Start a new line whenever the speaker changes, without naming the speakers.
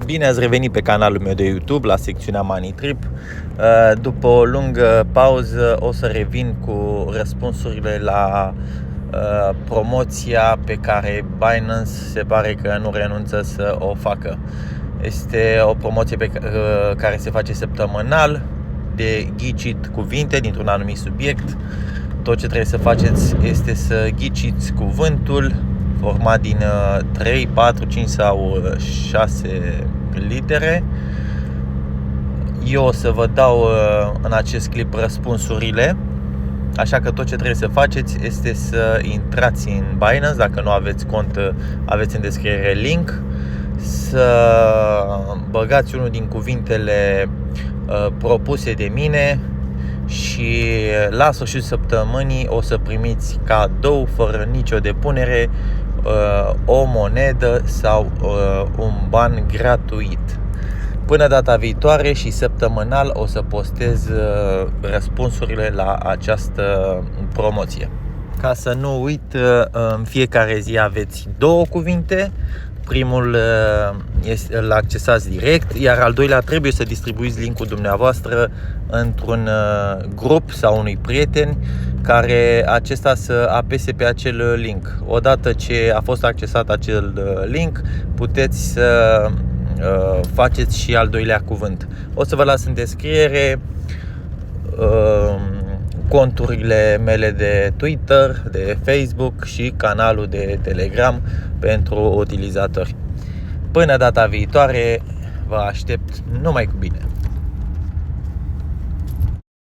Bine ați revenit pe canalul meu de YouTube, la secțiunea Money Trip. După o lungă pauză o să revin cu răspunsurile la promoția pe care Binance se pare că nu renunță să o facă. Este o promoție care se face săptămânal de ghicit cuvinte dintr-un anumit subiect. Tot ce trebuie să faceți este să ghiciți cuvântul format din 3, 4, 5 sau 6 litere. Eu o să vă dau în acest clip răspunsurile, așa că tot ce trebuie să faceți este să intrați în Binance. Dacă nu aveți cont, aveți în descriere link. Să băgați unul din cuvintele propuse de mine și la sfârșitul săptămânii o să primiți cadou, fără nicio depunere, o monedă sau un ban gratuit. Până data viitoare și săptămânal o să postez răspunsurile la această promoție. Ca să nu uit, în fiecare zi aveți două cuvinte. Primul îl accesați direct, iar al doilea trebuie să distribuiți linkul dumneavoastră într-un grup sau unui prieten care acesta să apese pe acel link. Odată ce a fost accesat acel link, puteți să faceți și al doilea cuvânt. O să vă las în descriere conturile mele de Twitter, de Facebook și canalul de Telegram pentru utilizatori. Până data viitoare, vă aștept numai cu bine!